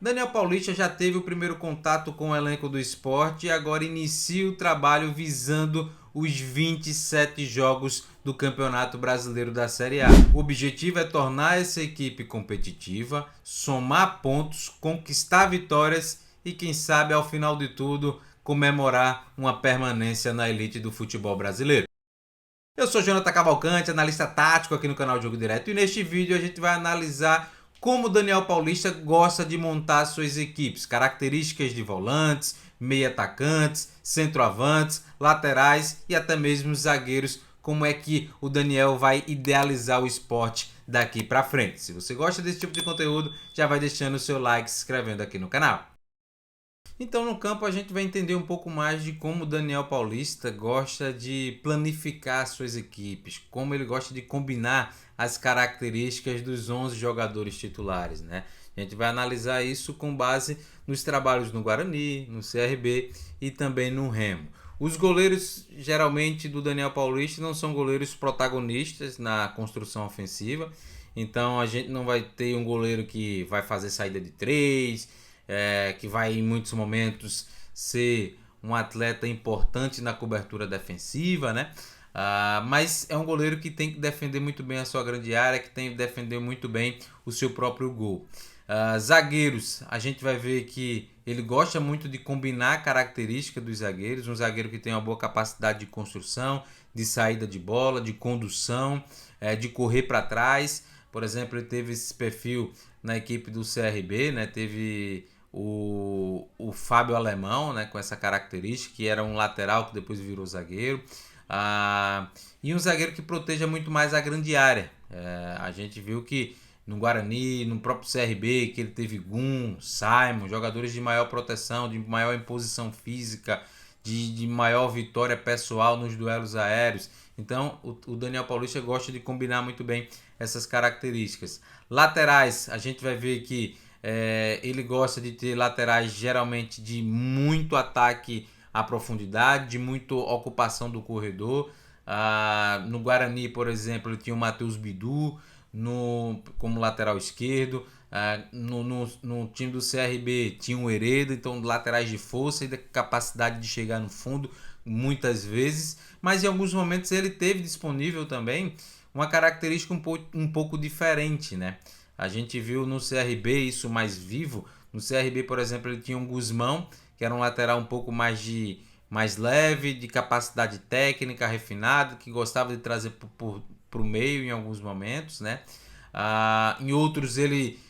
Daniel Paulista já teve o primeiro contato com o elenco do Sport e agora inicia o trabalho visando os 27 jogos do Campeonato Brasileiro da Série A. O objetivo é tornar essa equipe competitiva, somar pontos, conquistar vitórias e, quem sabe, ao final de tudo, comemorar uma permanência na elite do futebol brasileiro. Eu sou Jonathan Cavalcante, analista tático aqui no canal Jogo Direto, e neste vídeo a gente vai analisar como o Daniel Paulista gosta de montar suas equipes, características de volantes, meia-atacantes, centroavantes, laterais e até mesmo zagueiros, como é que o Daniel vai idealizar o esporte daqui para frente. Se você gosta desse tipo de conteúdo, já vai deixando o seu like e se inscrevendo aqui no canal. Então, no campo, a gente vai entender um pouco mais de como o Daniel Paulista gosta de planificar suas equipes, como ele gosta de combinar as características dos 11 jogadores titulares, né? A gente vai analisar isso com base nos trabalhos no Guarani, no CRB e também no Remo. Os goleiros, geralmente, do Daniel Paulista não são goleiros protagonistas na construção ofensiva. Então, a gente não vai ter um goleiro que vai fazer saída de três, que vai em muitos momentos ser um atleta importante na cobertura defensiva, né? Mas é um goleiro que tem que defender muito bem a sua grande área, que tem que defender muito bem o seu próprio gol. Zagueiros, a gente vai ver que ele gosta muito de combinar a característica dos zagueiros, um zagueiro que tem uma boa capacidade de construção, de saída de bola, de condução, de correr para trás. Por exemplo, ele teve esse perfil na equipe do CRB, né? Teve o Fábio Alemão, né, com essa característica, que era um lateral que depois virou zagueiro. E um zagueiro que proteja muito mais a grande área. A gente viu que no Guarani, no próprio CRB, que ele teve Gum, Simon, jogadores de maior proteção, de maior imposição física, de maior vitória pessoal nos duelos aéreos. Então o Daniel Paulista gosta de combinar muito bem essas características. Laterais, a gente vai ver que ele gosta de ter laterais geralmente de muito ataque à profundidade, de muita ocupação do corredor. No Guarani, por exemplo, ele tinha o Matheus Bidu como lateral esquerdo. No time do CRB tinha o Hereda, então laterais de força e da capacidade de chegar no fundo muitas vezes, mas em alguns momentos ele teve disponível também uma característica um pouco diferente, né? A gente viu no CRB isso mais vivo. No CRB, por exemplo, ele tinha um Guzmão, que era um lateral um pouco mais leve, de capacidade técnica refinada, que gostava de trazer para o meio em alguns momentos, né? Em outros ele,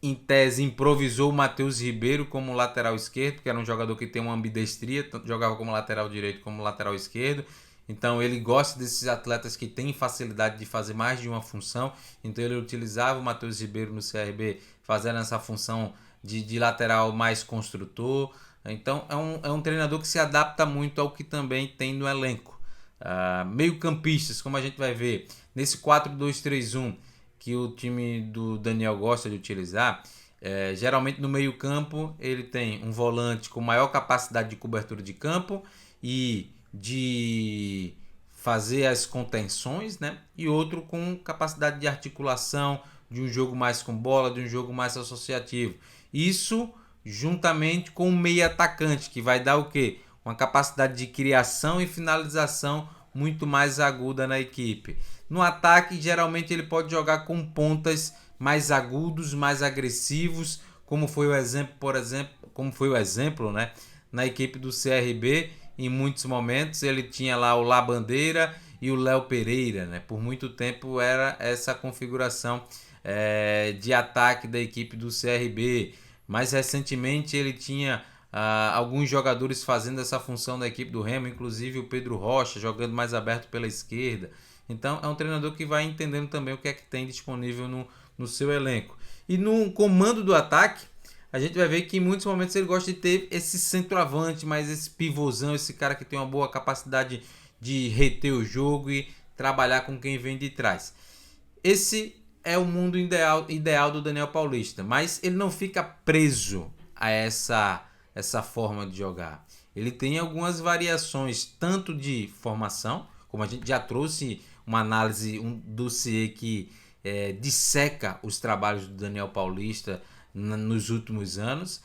em tese, improvisou o Matheus Ribeiro como lateral esquerdo, que era um jogador que tem uma ambidestria, tanto jogava como lateral direito como lateral esquerdo. Então ele gosta desses atletas que têm facilidade de fazer mais de uma função. Então ele utilizava o Matheus Ribeiro no CRB fazendo essa função de lateral mais construtor. Então é um treinador que se adapta muito ao que também tem no elenco. Meio-campistas, como a gente vai ver, nesse 4-2-3-1 que o time do Daniel gosta de utilizar, geralmente no meio-campo ele tem um volante com maior capacidade de cobertura de campo e de fazer as contenções, né? E outro com capacidade de articulação, de um jogo mais com bola, de um jogo mais associativo. Isso juntamente com o meio atacante, que vai dar o quê? Uma capacidade de criação e finalização muito mais aguda na equipe. No ataque, geralmente ele pode jogar com pontas mais agudos, mais agressivos, como foi o exemplo, né, na equipe do CRB. Em muitos momentos ele tinha lá o Labandeira e o Léo Pereira, né? Por muito tempo era essa configuração de ataque da equipe do CRB. Mais recentemente ele tinha alguns jogadores fazendo essa função da equipe do Remo, inclusive o Pedro Rocha jogando mais aberto pela esquerda. Então é um treinador que vai entendendo também o que é que tem disponível no seu elenco. E no comando do ataque, a gente vai ver que em muitos momentos ele gosta de ter esse centroavante, mas esse pivôzão, esse cara que tem uma boa capacidade de reter o jogo e trabalhar com quem vem de trás. Esse é o mundo ideal do Daniel Paulista, mas ele não fica preso a essa forma de jogar. Ele tem algumas variações, tanto de formação, como a gente já trouxe uma análise do CIE que disseca os trabalhos do Daniel Paulista nos últimos anos,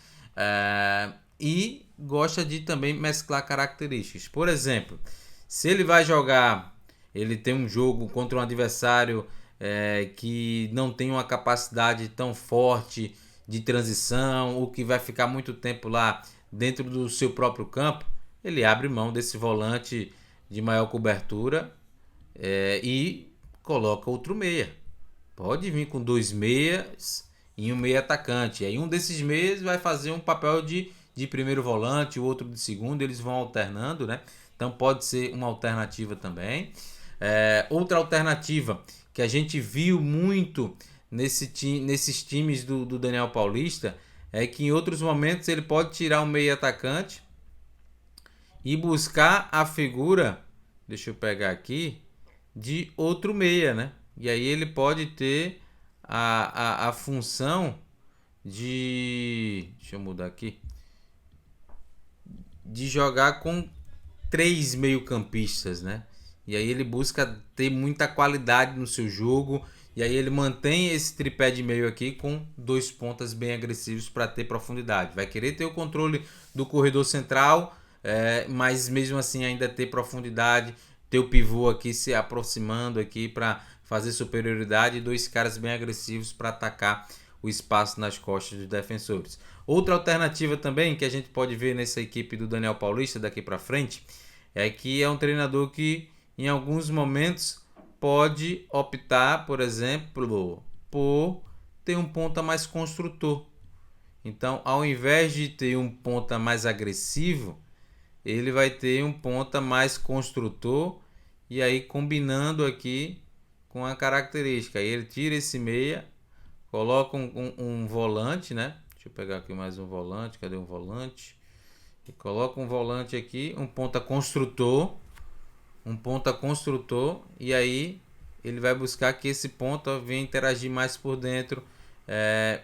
e gosta de também mesclar características. Por exemplo, se ele vai jogar, ele tem um jogo contra um adversário que não tem uma capacidade tão forte de transição, ou que vai ficar muito tempo lá dentro do seu próprio campo, ele abre mão desse volante de maior cobertura e coloca outro meia. Pode vir com 2 meias e um meia atacante. Aí um desses meias vai fazer um papel de primeiro volante, o outro de segundo, eles vão alternando, né? Então pode ser uma alternativa também. Outra alternativa que a gente viu muito nesses times do Daniel Paulista é que em outros momentos ele pode tirar um meia atacante e buscar a figura, deixa eu pegar aqui, de outro meia, né? E aí ele pode ter a função de... Deixa eu mudar aqui. De jogar com 3 meio-campistas, né? E aí ele busca ter muita qualidade no seu jogo. E aí ele mantém esse tripé de meio aqui com 2 pontas bem agressivos para ter profundidade. Vai querer ter o controle do corredor central, mas mesmo assim ainda ter profundidade, ter o pivô aqui se aproximando aqui para fazer superioridade e 2 caras bem agressivos para atacar o espaço nas costas dos defensores. Outra alternativa também que a gente pode ver nessa equipe do Daniel Paulista daqui para frente é que é um treinador que em alguns momentos pode optar, por exemplo, por ter um ponta mais construtor. Então, ao invés de ter um ponta mais agressivo, ele vai ter um ponta mais construtor, e aí combinando aqui com a característica. Aí ele tira esse meia, coloca um volante, né? Deixa eu pegar aqui mais um volante. Cadê um volante? E coloca um volante aqui, um ponta construtor. E aí ele vai buscar que esse ponta venha interagir mais por dentro,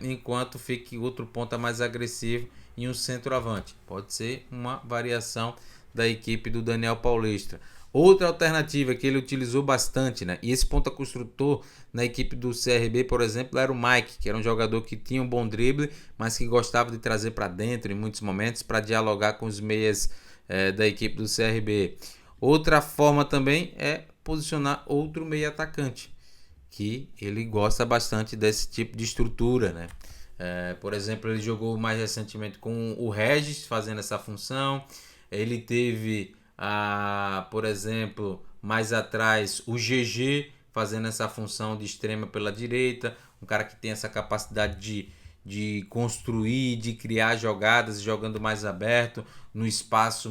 enquanto fique outro ponta mais agressivo e um centroavante. Pode ser uma variação da equipe do Daniel Paulista. Outra alternativa que ele utilizou bastante, né? E esse ponta construtor na equipe do CRB, por exemplo, era o Mike, que era um jogador que tinha um bom drible, mas que gostava de trazer para dentro em muitos momentos para dialogar com os meias da equipe do CRB. Outra forma também é posicionar outro meia atacante, que ele gosta bastante desse tipo de estrutura, né? Por exemplo, ele jogou mais recentemente com o Regis fazendo essa função. Ele teve, por exemplo, mais atrás o GG fazendo essa função de extrema pela direita, um cara que tem essa capacidade de construir, de criar jogadas, jogando mais aberto, no espaço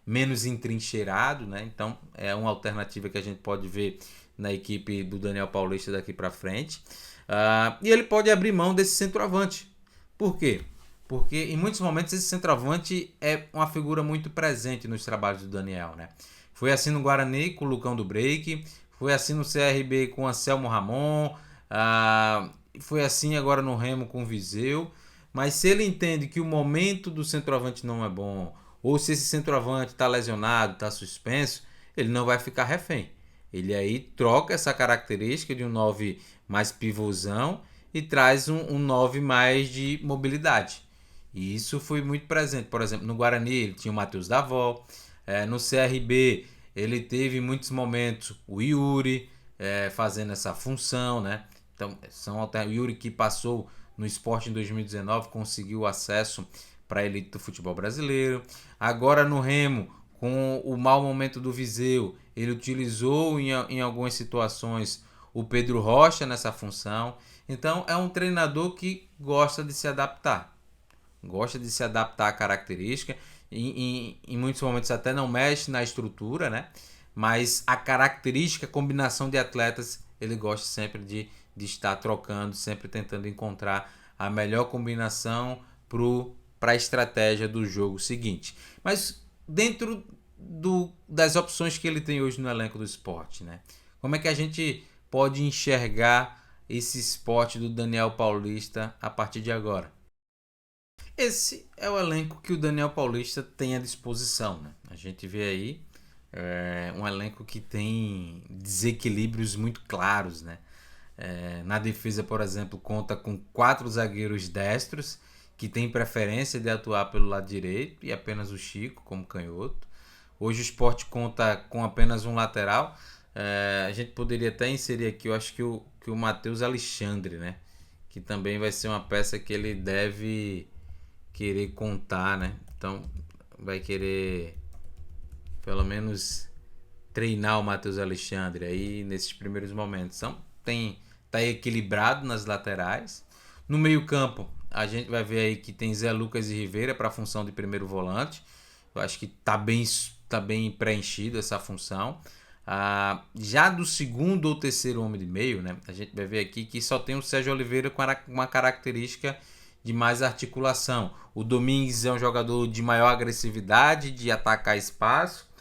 menos entrincheirado, né? Então é uma alternativa que a gente pode ver na equipe do Daniel Paulista daqui para frente. E ele pode abrir mão desse centroavante. Por quê? Porque em muitos momentos esse centroavante é uma figura muito presente nos trabalhos do Daniel, né? Foi assim no Guarani com o Lucão do Break, foi assim no CRB com o Anselmo Ramon, foi assim agora no Remo com o Viseu. Mas se ele entende que o momento do centroavante não é bom, ou se esse centroavante está lesionado, está suspenso, ele não vai ficar refém. Ele aí troca essa característica de um 9 mais pivôzão e traz um 9 mais de mobilidade. E isso foi muito presente. Por exemplo, no Guarani ele tinha o Matheus Davó, no CRB ele teve em muitos momentos o Yuri fazendo essa função, né? Então, o Yuri que passou no Sport em 2019, conseguiu acesso para a elite do futebol brasileiro. Agora no Remo, com o mau momento do Viseu, ele utilizou em algumas situações o Pedro Rocha nessa função. Então é um treinador que gosta de se adaptar. Gosta de se adaptar à característica. Em muitos momentos até não mexe na estrutura, né? Mas a característica, a combinação de atletas, ele gosta sempre de estar trocando, sempre tentando encontrar a melhor combinação para a estratégia do jogo seguinte. Mas dentro das opções que ele tem hoje no elenco do Sport, né? Como é que a gente pode enxergar esse Sport do Daniel Paulista a partir de agora? Esse é o elenco que o Daniel Paulista tem à disposição, né? A gente vê aí um elenco que tem desequilíbrios muito claros, né? Na defesa, por exemplo, conta com 4 zagueiros destros que tem preferência de atuar pelo lado direito e apenas o Chico como canhoto. Hoje o Sport conta com apenas um lateral. A gente poderia até inserir aqui, eu acho que o Matheus Alexandre, né? Que também vai ser uma peça que ele deve querer contar, né? Então vai querer pelo menos treinar o Matheus Alexandre aí nesses primeiros momentos. Então tá equilibrado nas laterais. No meio-campo, a gente vai ver aí que tem Zé Lucas e Rivera para a função de primeiro volante. Eu acho que tá bem preenchido essa função. Já do segundo ou terceiro homem de meio, né? A gente vai ver aqui que só tem o Sérgio Oliveira com uma característica de mais articulação. O Domingues é um jogador de maior agressividade, de atacar espaço.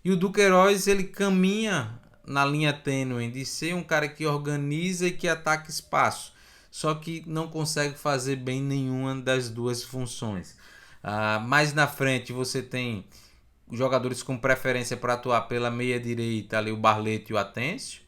E o Duqueiroz, ele caminha na linha tênue de ser um cara que organiza e que ataca espaço. Só que não consegue fazer bem nenhuma das duas funções. Mais na frente você tem jogadores com preferência para atuar pela meia direita, ali o Barleto e o Atêncio.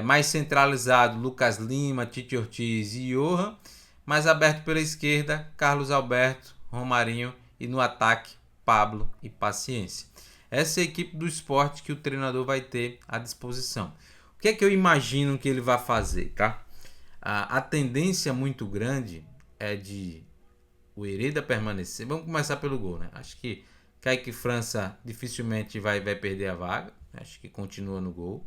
Mais centralizado, Lucas Lima, Tite Ortiz e Johan. Mais aberto pela esquerda, Carlos Alberto, Romarinho e no ataque, Pablo e Paciência. Essa é a equipe do Sport que o treinador vai ter à disposição. O que é que eu imagino que ele vai fazer, tá? A tendência muito grande é de o Hereda permanecer. Vamos começar pelo gol, né? Acho que Kaique França dificilmente vai perder a vaga. Acho que continua no gol.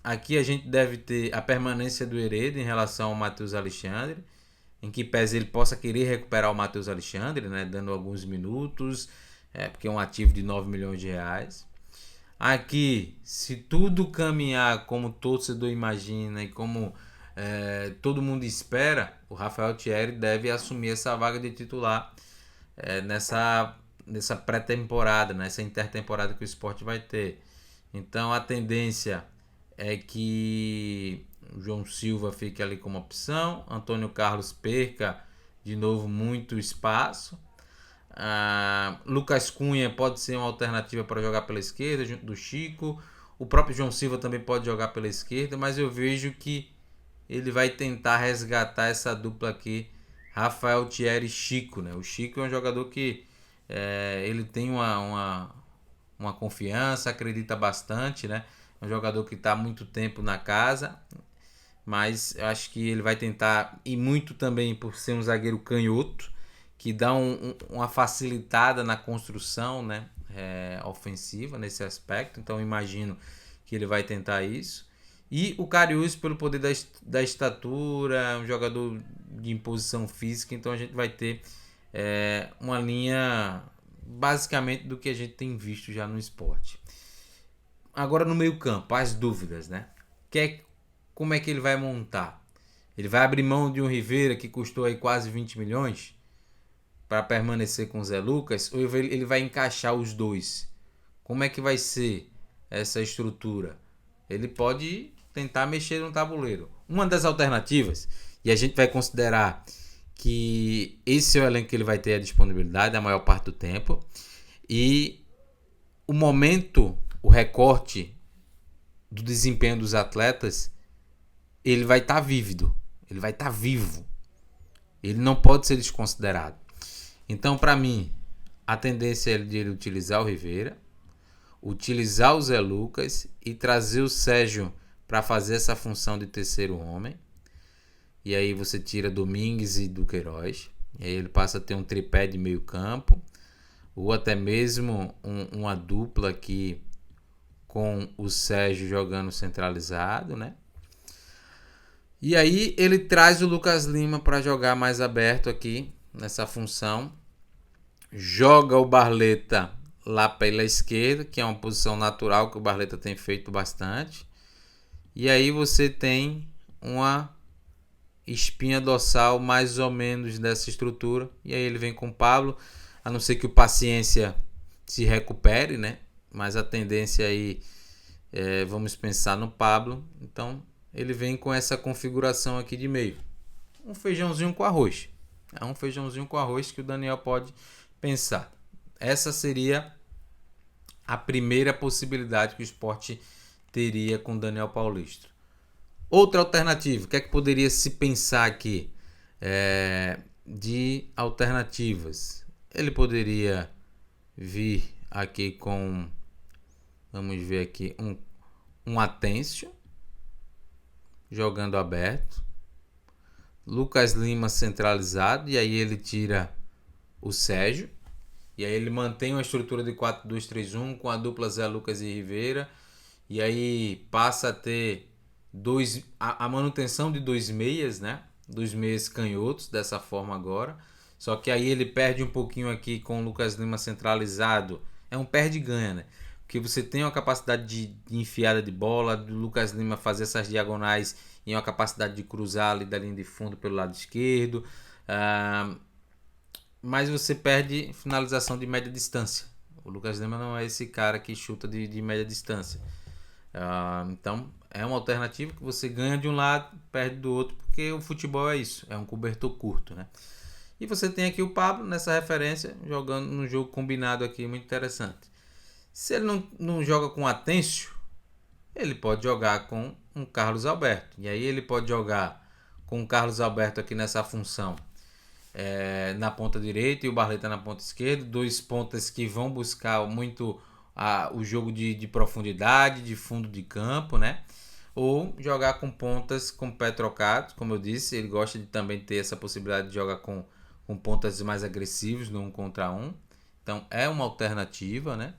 Aqui a gente deve ter a permanência do Hereda em relação ao Matheus Alexandre, em que pese ele possa querer recuperar o Matheus Alexandre, né, dando alguns minutos, porque é um ativo de 9 milhões de reais. Aqui, se tudo caminhar como o torcedor imagina e como todo mundo espera, o Rafael Thierry deve assumir essa vaga de titular nessa pré-temporada, nessa intertemporada que o Sport vai ter. Então a tendência é que o João Silva fique ali como opção, Antônio Carlos perca de novo muito espaço. Lucas Cunha pode ser uma alternativa para jogar pela esquerda junto do Chico. O próprio João Silva também pode jogar pela esquerda, mas eu vejo que ele vai tentar resgatar essa dupla aqui, Rafael Thierry e Chico, né? O Chico é um jogador que ele tem uma confiança, acredita bastante, né? É um jogador que está há muito tempo na casa, mas eu acho que ele vai tentar, e muito também por ser um zagueiro canhoto, que dá uma facilitada na construção, né? Ofensiva nesse aspecto. Então eu imagino que ele vai tentar isso. E o Karius pelo poder da estatura, um jogador de imposição física, então a gente vai ter uma linha basicamente do que a gente tem visto já no esporte. Agora no meio campo, as dúvidas, né? Como é que ele vai montar? Ele vai abrir mão de um Rivera que custou aí quase 20 milhões para permanecer com o Zé Lucas, ou ele vai encaixar os dois? Como é que vai ser essa estrutura? Ele pode tentar mexer no tabuleiro. Uma das alternativas, e a gente vai considerar que esse é o elenco que ele vai ter a disponibilidade a maior parte do tempo, e o momento, o recorte do desempenho dos atletas, ele vai estar vívido, ele vai estar vivo, ele não pode ser desconsiderado. Então, para mim, a tendência é de ele utilizar o Rivera, utilizar o Zé Lucas e trazer o Sérgio para fazer essa função de terceiro homem. E aí você tira Domingues e Duqueiroz. E aí ele passa a ter um tripé de meio campo. Ou até mesmo uma dupla aqui com o Sérgio jogando centralizado, né? E aí ele traz o Lucas Lima para jogar mais aberto aqui nessa função. Joga o Barleta lá pela esquerda, que é uma posição natural que o Barleta tem feito bastante. E aí você tem uma espinha dorsal mais ou menos dessa estrutura. E aí ele vem com o Pablo, a não ser que o Paciência se recupere, né? Mas a tendência aí vamos pensar no Pablo. Então ele vem com essa configuração aqui de meio. Um feijãozinho com arroz. É um feijãozinho com arroz que o Daniel pode pensar. Essa seria a primeira possibilidade que o Sport teria com o Daniel Paulista. Outra alternativa, o que é que poderia se pensar aqui de alternativas? Ele poderia vir aqui com, vamos ver aqui, um Atencio jogando aberto, Lucas Lima centralizado, e aí ele tira o Sérgio, e aí ele mantém uma estrutura de 4-2-3-1 com a dupla Zé Lucas e Rivera, e aí passa a ter a manutenção de 2 meias, né? 2 meias canhotos dessa forma agora. Só que aí ele perde um pouquinho aqui com o Lucas Lima centralizado. É um perde-ganha, né? Porque você tem uma capacidade de enfiada de bola, do Lucas Lima fazer essas diagonais e uma capacidade de cruzar ali da linha de fundo pelo lado esquerdo. Mas você perde finalização de média distância. O Lucas Lima não é esse cara que chuta de média distância. Então é uma alternativa que você ganha de um lado, perde do outro, porque o futebol é isso, é um cobertor curto, né? E você tem aqui o Pablo nessa referência, jogando num jogo combinado aqui, muito interessante. Se ele não joga com Atencio, ele pode jogar com um Carlos Alberto. E aí ele pode jogar com o Carlos Alberto aqui nessa função na ponta direita e o Barleta na ponta esquerda. 2 pontas que vão buscar muito o jogo de profundidade, de fundo de campo, né? Ou jogar com pontas com pé trocado, como eu disse, ele gosta de também ter essa possibilidade de jogar com pontas mais agressivos no 1 contra 1. Então é uma alternativa, né?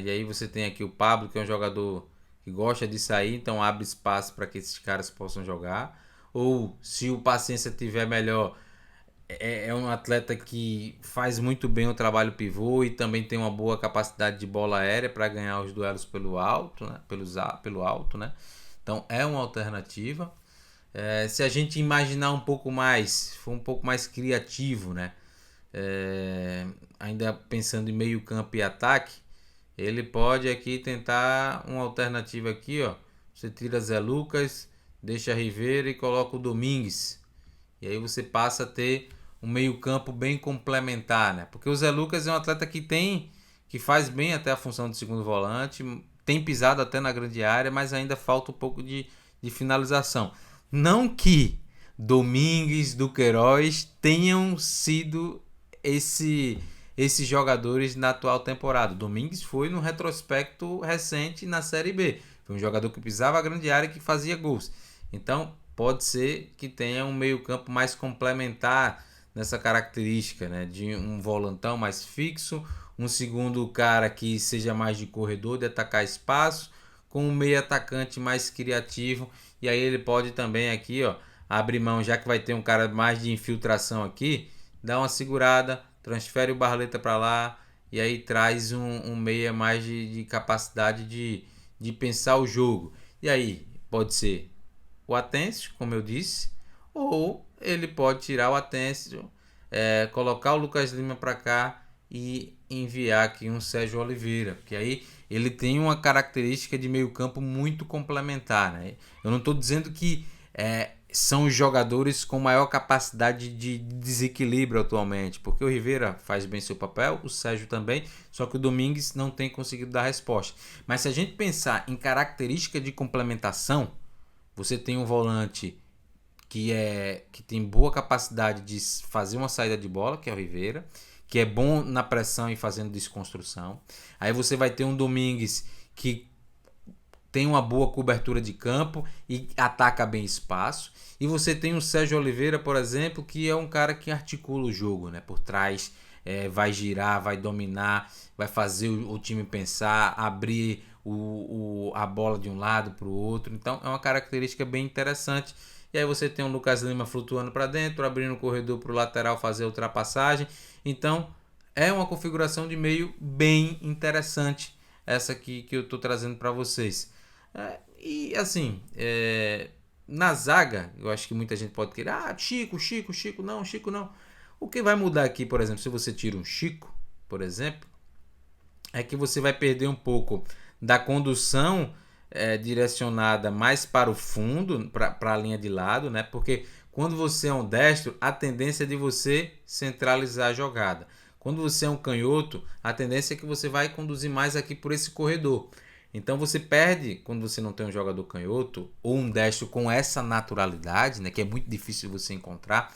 E aí você tem aqui o Pablo, que é um jogador que gosta de sair, então abre espaço para que esses caras possam jogar. Ou se o Paciência tiver melhor, é um atleta que faz muito bem o trabalho pivô e também tem uma boa capacidade de bola aérea para ganhar os duelos pelo alto, né? Pelo alto, né? Então é uma alternativa. Se a gente imaginar um pouco mais, for um pouco mais criativo, né? Ainda pensando em meio campo e ataque, ele pode aqui tentar uma alternativa aqui, ó. Você tira Zé Lucas, deixa Rivera e coloca o Domingues. E aí você passa a ter um meio-campo bem complementar, né? Porque o Zé Lucas é um atleta que faz bem até a função de segundo volante, tem pisado até na grande área, mas ainda falta um pouco de finalização. Não que Domingues, Duqueiroz tenham sido esses jogadores na atual temporada. Domingues foi no retrospecto recente na Série B. Foi um jogador que pisava a grande área e que fazia gols. Então, pode ser que tenha um meio-campo mais complementar nessa característica, né? De um volantão mais fixo, um segundo cara que seja mais de corredor, de atacar espaço, com um meio atacante mais criativo. E aí ele pode também aqui, ó, abrir mão, já que vai ter um cara mais de infiltração aqui, dá uma segurada, transfere o Barleta para lá e aí traz um meia mais de capacidade de pensar o jogo. E aí pode ser o Atencio, como eu disse, ou ele pode tirar o Atencio, colocar o Lucas Lima para cá e enviar aqui um Sérgio Oliveira, porque aí ele tem uma característica de meio campo muito complementar, né? Eu não estou dizendo que são os jogadores com maior capacidade de desequilíbrio atualmente, porque o Rivera faz bem seu papel, o Sérgio também, só que o Domingues não tem conseguido dar resposta. Mas se a gente pensar em característica de complementação, você tem um volante que tem boa capacidade de fazer uma saída de bola, que é o Rivera, que é bom na pressão e fazendo desconstrução. Aí você vai ter um Domingues que tem uma boa cobertura de campo e ataca bem espaço. E você tem o Sérgio Oliveira, por exemplo, que é um cara que articula o jogo, né? Por trás, vai girar, vai dominar, vai fazer o time pensar, abrir a bola de um lado para o outro. Então é uma característica bem interessante. E aí você tem o Lucas Lima flutuando para dentro, abrindo o corredor para o lateral fazer a ultrapassagem. Então é uma configuração de meio bem interessante essa aqui que eu estou trazendo para vocês. E assim, na zaga, eu acho que muita gente pode querer, Chico, não. O que vai mudar aqui, por exemplo, se você tira um Chico, por exemplo, é que você vai perder um pouco da condução direcionada mais para o fundo, para a linha de lado, né? Porque quando você é um destro, a tendência é de você centralizar a jogada. Quando você é um canhoto, a tendência é que você vai conduzir mais aqui por esse corredor. Então você perde quando você não tem um jogador canhoto ou um destro com essa naturalidade, né, que é muito difícil você encontrar.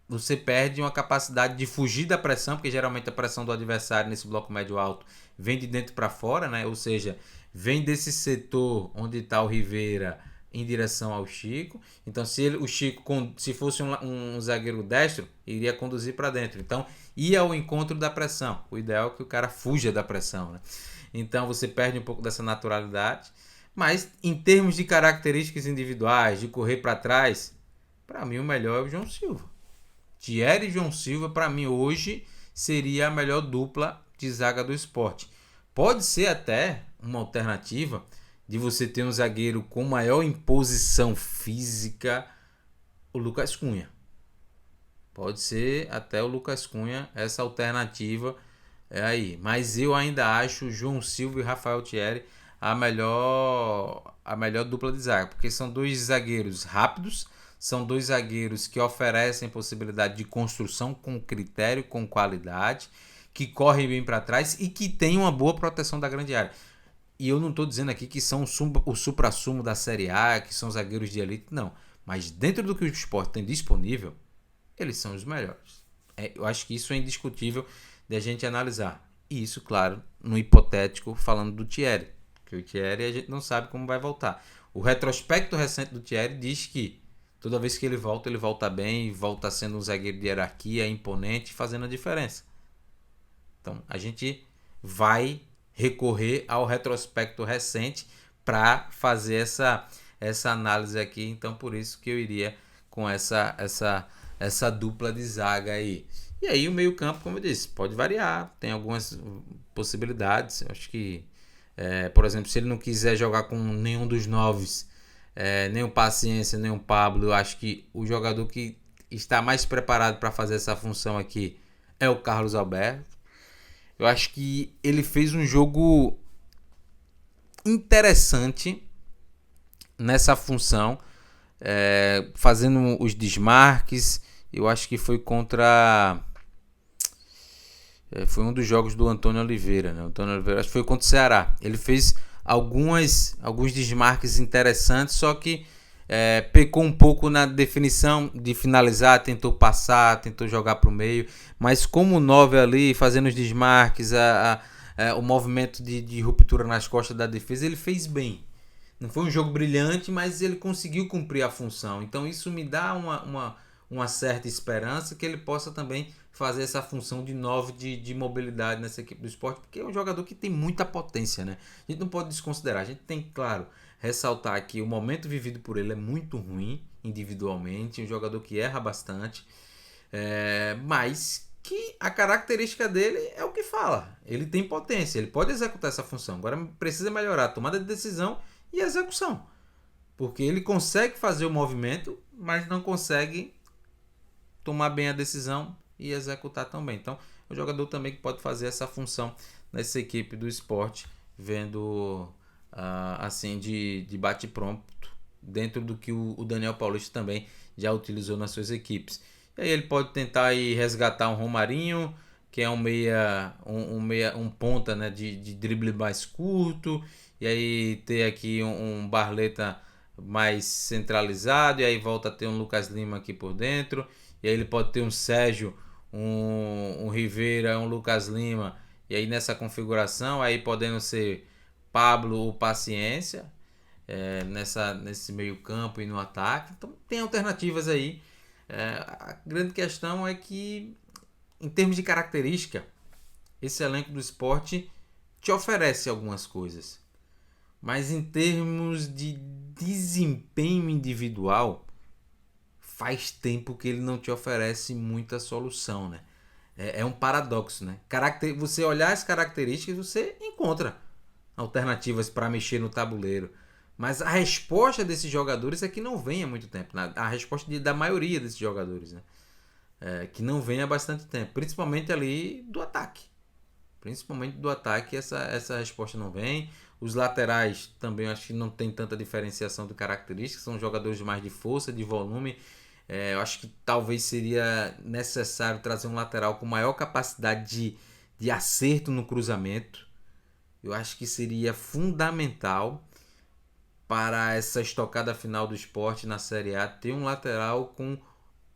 Você perde uma capacidade de fugir da pressão, porque geralmente a pressão do adversário nesse bloco médio alto vem de dentro para fora, né? Ou seja, vem desse setor onde está o Rivera em direção ao Chico. Então, o Chico, se fosse um zagueiro destro, iria conduzir para dentro. Então, ia ao encontro da pressão. O ideal é que o cara fuja da pressão, né? Então, você perde um pouco dessa naturalidade. Mas, em termos de características individuais, de correr para trás, para mim o melhor é o João Silva. Thierry e João Silva, para mim, hoje seria a melhor dupla de zaga do Sport. Pode ser até uma alternativa de você ter um zagueiro com maior imposição física, o Lucas Cunha. Pode ser até o Lucas Cunha essa alternativa aí. Mas eu ainda acho João Silva e Rafael Thierry a melhor dupla de zaga, porque são dois zagueiros rápidos, são dois zagueiros que oferecem possibilidade de construção com critério, com qualidade, que correm bem para trás e que têm uma boa proteção da grande área. E eu não estou dizendo aqui que são o supra-sumo da Série A, que são zagueiros de elite, não. Mas dentro do que o Sport tem disponível, eles são os melhores. Eu acho que isso é indiscutível de a gente analisar. E isso, claro, no hipotético, falando do Thierry. Porque o Thierry a gente não sabe como vai voltar. O retrospecto recente do Thierry diz que toda vez que ele volta bem, volta sendo um zagueiro de hierarquia, imponente, fazendo a diferença. Então, a gente vai recorrer ao retrospecto recente para fazer essa análise aqui. Então, por isso que eu iria com essa dupla de zaga aí. E aí o meio-campo, como eu disse, pode variar, tem algumas possibilidades. Eu acho que, por exemplo, se ele não quiser jogar com nenhum dos noves, nem o Paciência, nem o Pablo, eu acho que o jogador que está mais preparado para fazer essa função aqui é o Carlos Alberto. Eu acho que ele fez um jogo interessante nessa função, fazendo os desmarques. Eu acho que foi contra... foi um dos jogos do Antônio Oliveira, né? Acho que foi contra o Ceará. Ele fez alguns desmarques interessantes, só que pecou um pouco na definição de finalizar, tentou passar, tentou jogar para o meio, mas como 9 ali, fazendo os desmarques, o movimento de ruptura nas costas da defesa, ele fez bem. Não foi um jogo brilhante, mas ele conseguiu cumprir a função. Então isso me dá uma certa esperança que ele possa também fazer essa função de 9 de mobilidade nessa equipe do Sport, porque é um jogador que tem muita potência, né? A gente não pode desconsiderar, a gente tem, claro, ressaltar que o momento vivido por ele é muito ruim individualmente, um jogador que erra bastante, mas que a característica dele é o que fala. Ele tem potência, ele pode executar essa função. Agora precisa melhorar a tomada de decisão e a execução, porque ele consegue fazer o movimento, mas não consegue tomar bem a decisão e executar também. Então, é um jogador também que pode fazer essa função nessa equipe do Sport, vendo assim de bate-pronto, dentro do que o Daniel Paulista também já utilizou nas suas equipes. E aí ele pode tentar aí resgatar um Romarinho, que é um ponta, né, de drible mais curto, e aí ter aqui um Barleta mais centralizado, e aí volta a ter um Lucas Lima aqui por dentro, e aí ele pode ter um Sérgio, um Rivera, um Lucas Lima, e aí nessa configuração, aí podendo ser Pablo ou Paciência, nesse meio campo e no ataque. Então tem alternativas aí. A grande questão é que, em termos de característica, esse elenco do Sport te oferece algumas coisas, mas em termos de desempenho individual, faz tempo que ele não te oferece muita solução, né? É um paradoxo, né? Você olhar as características, você encontra alternativas para mexer no tabuleiro, mas a resposta desses jogadores é que não vem há muito tempo, né? A resposta da maioria desses jogadores, né? Que não vem há bastante tempo, principalmente ali do ataque. Principalmente do ataque, essa resposta não vem. Os laterais também acho que não tem tanta diferenciação de características, são jogadores mais de força, de volume. Eu acho que talvez seria necessário trazer um lateral com maior capacidade de acerto no cruzamento. eu acho que seria fundamental para essa estocada final do Sport na Série A ter um lateral com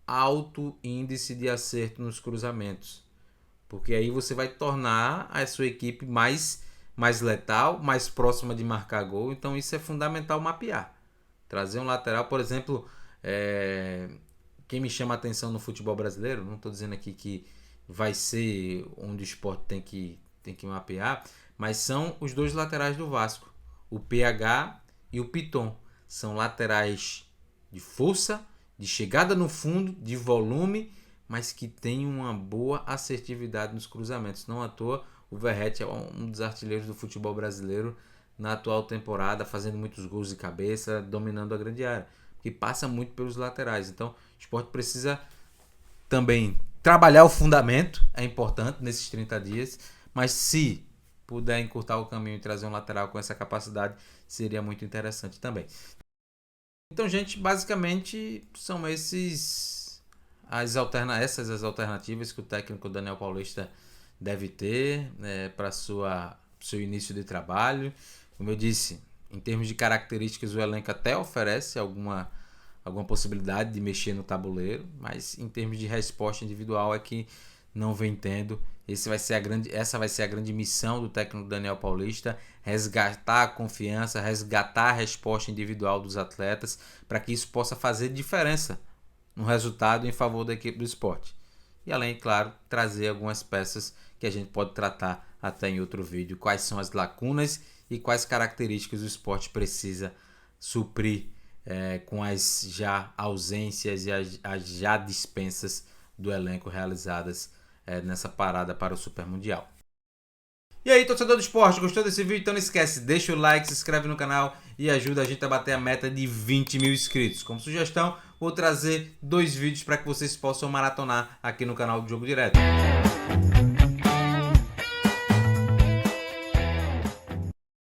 alto índice de acerto nos cruzamentos. Porque aí você vai tornar a sua equipe mais letal, mais próxima de marcar gol. Então isso é fundamental mapear. Trazer um lateral, por exemplo, quem me chama a atenção no futebol brasileiro, não estou dizendo aqui que vai ser onde o Sport tem que mapear, mas são os dois laterais do Vasco, o PH e o Piton. São laterais de força, de chegada no fundo, de volume, mas que tem uma boa assertividade nos cruzamentos. Não à toa, o Verratti é um dos artilheiros do futebol brasileiro na atual temporada, fazendo muitos gols de cabeça, dominando a grande área, porque passa muito pelos laterais. Então, o Sport precisa também trabalhar o fundamento, é importante nesses 30 dias, mas se puder encurtar o caminho e trazer um lateral com essa capacidade, seria muito interessante também. Então, gente, basicamente são essas as alternativas que o técnico Daniel Paulista deve ter para seu início de trabalho. Como eu disse, em termos de características, o elenco até oferece alguma possibilidade de mexer no tabuleiro, mas em termos de resposta individual é que não vem tendo. Essa vai ser a grande missão do técnico Daniel Paulista, resgatar a confiança, resgatar a resposta individual dos atletas, para que isso possa fazer diferença no resultado em favor da equipe do Sport. E além, claro, trazer algumas peças que a gente pode tratar até em outro vídeo, quais são as lacunas e quais características o Sport precisa suprir com as já ausências e as já dispensas do elenco realizadas nessa parada para o Super Mundial. E aí, torcedor do esporte, gostou desse vídeo? Então não esquece, deixa o like, se inscreve no canal e ajuda a gente a bater a meta de 20 mil inscritos. Como sugestão, vou trazer 2 vídeos para que vocês possam maratonar aqui no canal do Jogo Direto.